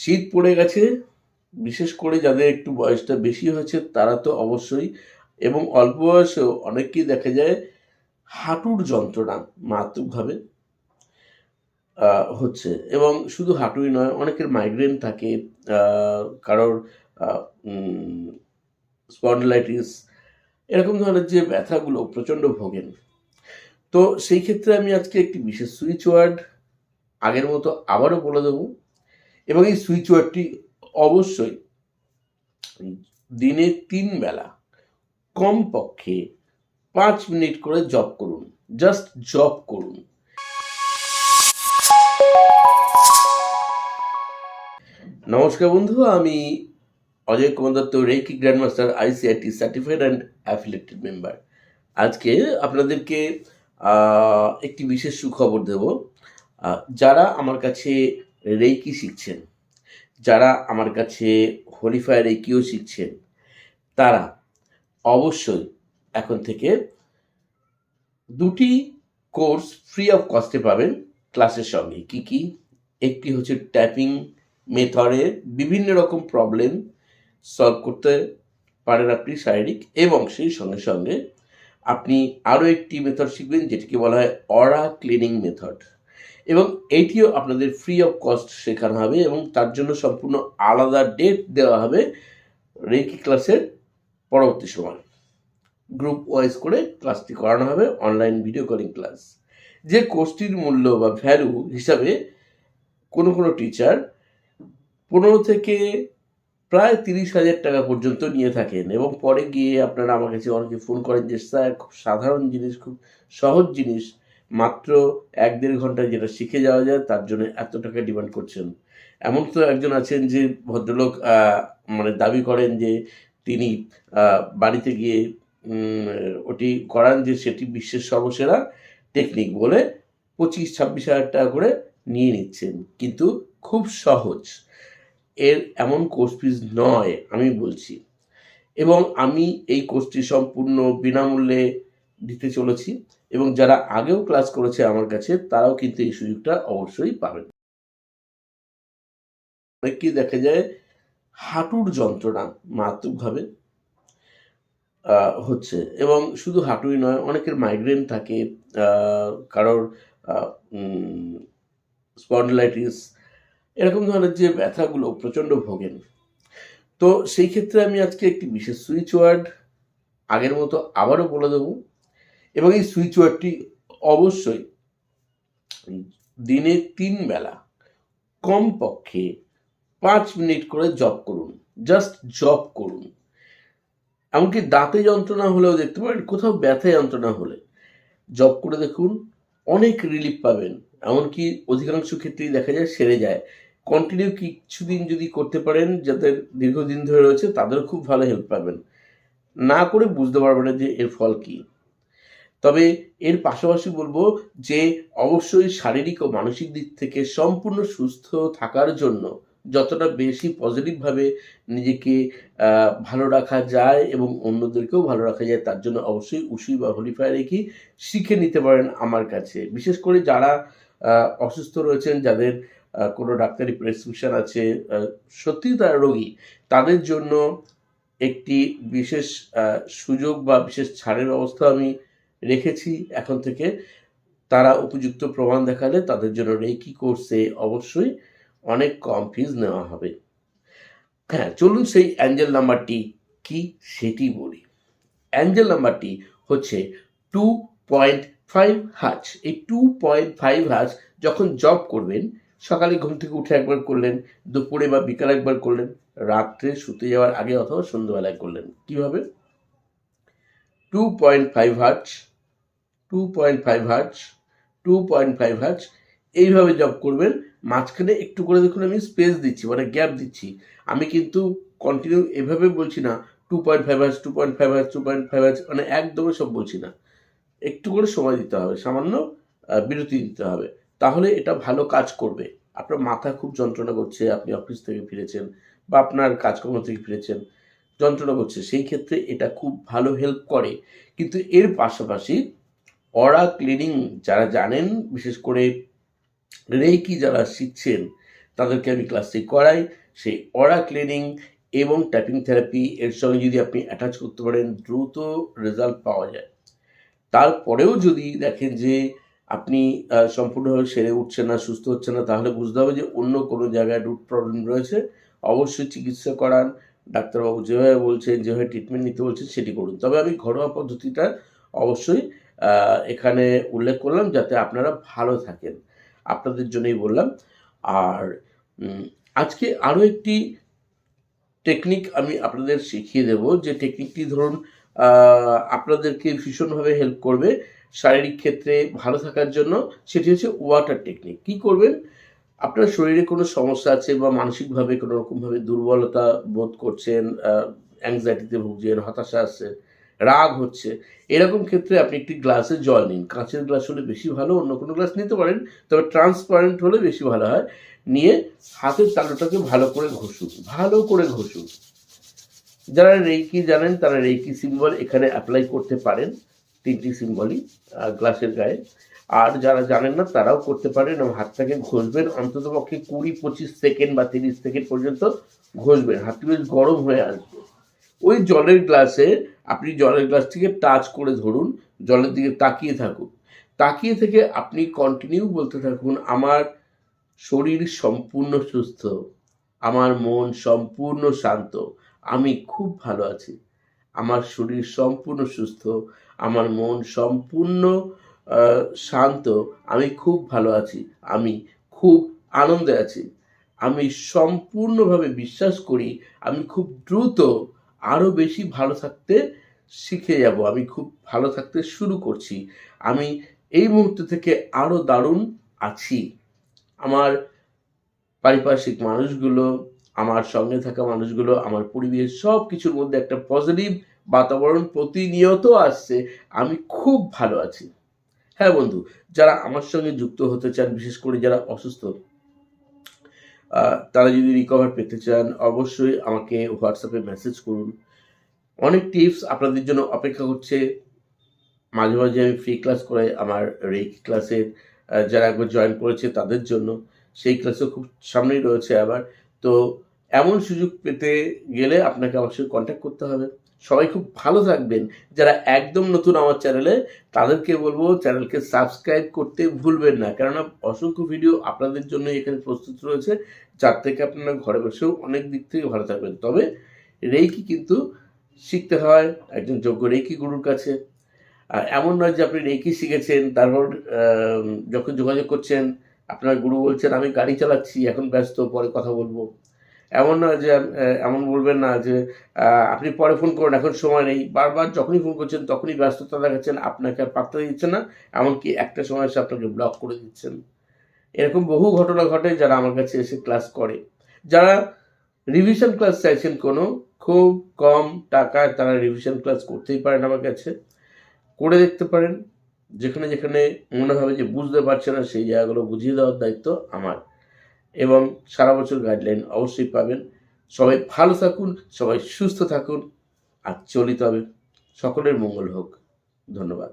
শীত পড়ে গেছে, বিশেষ করে যাদের একটু বয়সটা বেশি হয়েছে তারা তো অবশ্যই, এবং অল্প বয়সেও অনেককেই দেখা যায় হাঁটুর যন্ত্রণা মারাত্মকভাবে হচ্ছে। এবং শুধু হাঁটুই নয়, অনেকের মাইগ্রেন থাকে, কারোর স্পন্ডিলাইটিস, এরকম ধরনের যে ব্যথাগুলো প্রচণ্ড ভোগেন। তো সেই ক্ষেত্রে আমি আজকে একটি বিশেষ সুইচ ওয়ার্ড আগের মতো আবারও বলে দেবো, এবং এই সুইচ ওয়ার্ডটি অবশ্যই দিনে 3 বেলা কমপক্ষে 5 মিনিট করে জপ করুন। জাস্ট জপ করুন। নমস্কার বন্ধু, আমি Ajay Kumar Dutta, reiki grandmaster, ICIT certified and affiliated member. আজকে আপনাদেরকে একটি বিশেষ সুখবর দেব। যারা আমার কাছে রেকি শিখছেন, যারা আমার কাছে হোলিফায়ার রেকিও শিখছেন, তারা অবশ্যই এখন থেকে 2টি কোর্স ফ্রি অফ কস্টে পাবেন ক্লাসের সঙ্গে। কি কি? একটি হচ্ছে ট্যাপিং মেথডে বিভিন্ন রকম প্রবলেম সলভ করতে পারেন আপনি শারীরিক, এবং সেই সঙ্গে সঙ্গে আপনি আরও একটি মেথড শিখবেন যেটিকে বলা হয় অরা ক্লিনিং মেথড, এবং এইটিও আপনাদের ফ্রি অফ কস্ট শেখানো হবে, এবং তার জন্য সম্পূর্ণ আলাদা ডেট দেওয়া হবে রেকি ক্লাসের পরবর্তী সময়। গ্রুপ ওয়াইজ করে ক্লাসটি করানো হবে, অনলাইন ভিডিও কলিং ক্লাস। যে কোর্সটির মূল্য বা ভ্যালু হিসাবে কোনো টিচার 15 থেকে প্রায় 30,000 টাকা পর্যন্ত নিয়ে থাকেন, এবং পরে গিয়ে আপনারা আমার কাছে অনেকে ফোন করেন যে স্যার খুব সাধারণ জিনিস, খুব সহজ জিনিস, মাত্র 1-1.5 ঘন্টায় যেটা শিখে যাওয়া যায় তার জন্য এত টাকা ডিমান্ড করছেন। এমন তো একজন আছেন যে ভদ্রলোক মানে দাবি করেন যে তিনি বাড়িতে গিয়ে ওটি করান, যে সেটি বিশ্বের সর্বসেরা টেকনিক বলে 25-26 হাজার টাকা করে নিয়ে নিচ্ছেন, কিন্তু খুব সহজ। এর এমন কোর্স ফিজ নয়, আমি বলছি। এবং আমি এই কোর্সটি সম্পূর্ণ বিনামূল্যে দিতে চলেছি, এবং যারা আগেও ক্লাস করেছে আমার কাছে তারাও কিন্তু এই সুযোগটা অবশ্যই পাবেন। অনেককেই দেখা যায় হাঁটুর যন্ত্রণা মারাত্মকভাবে হচ্ছে, এবং শুধু হাঁটুই নয়, অনেকের মাইগ্রেন থাকে, কারোর স্পন্ডিলাইটিস, এরকম ধরনের যে ব্যথাগুলো প্রচণ্ড ভোগেন। তো সেই ক্ষেত্রে আমি আজকে একটি বিশেষ সুইচ ওয়ার্ড আগের মতো আবারও বলে দেবো, এবং এই সুইচ ওয়ার্ডটি অবশ্যই দিনে 3 বেলা কমপক্ষে 5 মিনিট করে জপ করুন। জাস্ট জপ করুন। এমনকি দাঁতে যন্ত্রণা হলেও দেখতে পারেন, কোথাও ব্যথা যন্ত্রণা হলে জপ করে দেখুন, অনেক রিলিফ পাবেন। এমনকি অধিকাংশ ক্ষেত্রেই দেখা যায় সেরে যায়। কন্টিনিউ কিছুদিন যদি করতে পারেন, যাদের দীর্ঘদিন ধরে রয়েছে তাদেরও খুব ভালো হেল্প পাবেন। না করে বুঝতে পারবেন না যে এর ফল কী। তবে এর পাশাপাশি বলবো যে অবশ্যই শারীরিক ও মানসিক দিক থেকে সম্পূর্ণ সুস্থ থাকার জন্য যতটা বেশি পজিটিভভাবে নিজেকে ভালো রাখা যায় এবং অন্যদেরকেও ভালো রাখা যায়, তার জন্য অবশ্যই উসুই বা হোলিফায়ার রেকি শিখে নিতে পারেন আমার কাছে। বিশেষ করে যারা অসুস্থ রয়েছেন, যাদের কোনো ডাক্তারি প্রেসক্রিপশন আছে, সত্যিই তারা রোগী, তাদের জন্য একটি বিশেষ সুযোগ বা বিশেষ ছাড়ের ব্যবস্থা আমি রেখেছি এখন থেকে। তারা উপযুক্ত প্রমাণ দেখালে তাদের জন্য রেকি কোর্সে অবশ্যই অনেক কম ফিজ নেওয়া হবে। হ্যাঁ, চলুন সেই অ্যাঞ্জেল নাম্বারটি কি সেটি বলি। অ্যাঞ্জেল নাম্বারটি হচ্ছে 2.5 হার্জ। এই 2.5 হার্জ যখন জব করবেন, সকালে ঘুম থেকে উঠে একবার করলেন, দুপুরে বা বিকালে একবার করলেন, রাত্রে শুতে যাওয়ার আগে অথবা সন্ধ্যেবেলায় করলেন। কিভাবে? 2.5 হার্জ, 2.5 হার্জ, 2.5 হার্জ, এইভাবে জব করবেন। মাঝখানে একটু করে দেখুন আমি স্পেস দিচ্ছি, মানে গ্যাপ দিচ্ছি। আমি কিন্তু কন্টিনিউ এভাবে বলছি না 2.5 হার্জ, 2.5 হার্জ, 2.5 হার্জ, মানে একদমই সব বলছি না। একটু করে সময় দিতে হবে, সামান্য বিরতি দিতে হবে। তাহলে এটা ভালো কাজ করবে। আপনার মাথা খুব যন্ত্রণা করছে, আপনি অফিস থেকে ফিরেছেন বা আপনার কাজকর্ম থেকে ফিরেছেন, যন্ত্রণা করছে, সেই ক্ষেত্রে এটা খুব ভালো হেল্প করে। কিন্তু এর পাশাপাশি অরা ক্লিনিং যারা জানেন, বিশেষ করে রেকি যারা শিখছেন, তাদেরকে আমি ক্লাসটি করাই। সেই অরা ক্লিনিং এবং ট্যাপিং থেরাপি এর সঙ্গে যদি আপনি অ্যাটাচ করতে পারেন, দ্রুত রেজাল্ট পাওয়া যায়। তারপরেও যদি দেখেন যে আপনি সম্পূর্ণভাবে সেরে উঠছেন না, সুস্থ হচ্ছেন না, তাহলে বুঝতে হবে যে অন্য কোনো জায়গায় রুট প্রবলেম রয়েছে। অবশ্যই চিকিৎসা করান। ডাক্তারবাবু যেভাবে বলছেন, যেভাবে ট্রিটমেন্ট নিতে বলছেন সেটি করুন। তবে আমি ঘরোয়া পদ্ধতিটা অবশ্যই এখানে উল্লেখ করলাম যাতে আপনারা ভালো থাকেন। আপনাদের জন্যই বললাম। আর আজকে আরও একটি টেকনিক আমি আপনাদের শিখিয়ে দেব, যে টেকনিকটি ধরুন আপনাদেরকে ভীষণভাবে হেল্প করবে শারীরিক ক্ষেত্রে ভালো থাকার জন্য। সেটি হচ্ছে ওয়াটার টেকনিক। কী করবেন? আপনার শরীরে কোনো সমস্যা আছে বা মানসিকভাবে কোনো রকমভাবে দুর্বলতা বোধ করছেন, অ্যাংজাইটিতে ভুগছেন, হতাশা আসছে, রাগ হচ্ছে, এরকম ক্ষেত্রে আপনি একটি গ্লাসে জল নিন। কাঁচের গ্লাস হলে বেশি ভালো, অন্য কোনো গ্লাস নিতে পারেন, তবে ট্রান্সপারেন্ট হলে বেশি ভালো হয়। নিয়ে হাতের তালুটাকে ভালো করে ঘষুন, ভালো করে ঘষুন। যারা রেইকি জানেন তারা রেইকি সিম্বল এখানে অ্যাপ্লাই করতে পারেন, 3টি সিম্বলই গ্লাসের গায়ে। আর যারা জানেন না তারাও করতে পারেন, এবং হাতটাকে ঘষবেন অন্ততপক্ষে 20-25 সেকেন্ড বা 30 সেকেন্ড পর্যন্ত ঘষবেন। হাতটি বেশ গরম হয়ে আসবে। ওই জলের গ্লাসে আপনি জলের গ্লাসটিকে টাচ করে ধরুন, জলের দিকে তাকিয়ে থাকুন। তাকিয়ে থেকে আপনি কন্টিনিউ বলতে থাকুন, আমার শরীর সম্পূর্ণ সুস্থ, আমার মন সম্পূর্ণ শান্ত, আমি খুব ভালো আছি। আমার শরীর সম্পূর্ণ সুস্থ, আমার মন সম্পূর্ণ শান্ত, আমি খুব ভালো আছি, আমি খুব আনন্দে আছি, আমি সম্পূর্ণভাবে বিশ্বাস করি আমি খুব দ্রুত আরও বেশি ভালো থাকতে শিখে যাব, আমি খুব ভালো থাকতে শুরু করছি, আমি এই মুহূর্ত থেকে আরও দারুণ আছি। আমার পারিপার্শ্বিক মানুষগুলো, আমার সঙ্গে থাকা মানুষগুলো, আমার পরিবেশ, সব কিছুর মধ্যে একটা পজিটিভ বাতাবরণ প্রতিনিয়ত আসছে, আমি খুব ভালো আছি। হ্যাঁ বন্ধু, যারা আমার সঙ্গে যুক্ত হতে চান, বিশেষ করে যারা অসুস্থ, তারা যদি রিকভার পেতে চান অবশ্যই আমাকে হোয়াটসঅ্যাপে মেসেজ করুন। অনেক টিপস আপনাদের জন্য অপেক্ষা করছে। মাঝে মাঝে আমি ফ্রি ক্লাস করাই আমার রেইকি ক্লাসের, যারা একবার জয়েন করেছে তাদের জন্য। সেই ক্লাসও খুব সামনেই রয়েছে আবার। তো এমন সুযোগ পেতে গেলে আপনাকে আমার সঙ্গে কন্ট্যাক্ট করতে হবে। সবাই খুব ভালো থাকবেন। যারা একদম নতুন আমার চ্যানেলে, তাদেরকে বলবো চ্যানেলকে সাবস্ক্রাইব করতে ভুলবেন না, কেননা অসংখ্য ভিডিও আপনাদের জন্য এখানে প্রস্তুত রয়েছে, যার থেকে আপনারা ঘরে বসেও অনেক দিক থেকে ভালো থাকবেন। তবে রেইকি কিন্তু শিখতে হয় একজন যোগ্য রেইকি গুরুর কাছে। এমন নয় যে আপনি রেইকি শিখেছেন, তারপর যখন যোগাযোগ করছেন আপনার গুরু বলছেন আমি গাড়ি চালাচ্ছি, এখন ব্যস্ত, পরে কথা বলবো। এমন নয় যে এমন বলবেন না যে আপনি পরে ফোন করুন, এখন সময় নেই। বারবার যখনই ফোন করছেন তখনই ব্যস্ততা দেখাচ্ছেন, আপনাকে আর পাত্তা দিচ্ছেন না, এমনকি একটা সময় এসে আপনাকে ব্লক করে দিচ্ছেন। এরকম বহু ঘটনা ঘটে যারা আমার কাছে এসে ক্লাস করে। যারা রিভিশন ক্লাস চাইছেন, কোনো খুব কম টাকায় তারা রিভিশন ক্লাস করতেই পারেন আমার কাছে, করে দেখতে পারেন। যেখানে যেখানে মনে হবে যে বুঝতে পারছে না, সেই জায়গাগুলো বুঝিয়ে দেওয়ার দায়িত্ব আমার, এবং সারা বছর গাইডলাইন অবশ্যই পাবেন। সবাই ভালো থাকুন, সবাই সুস্থ থাকুন, আর চলিত হবে। সকলের মঙ্গল হোক। ধন্যবাদ।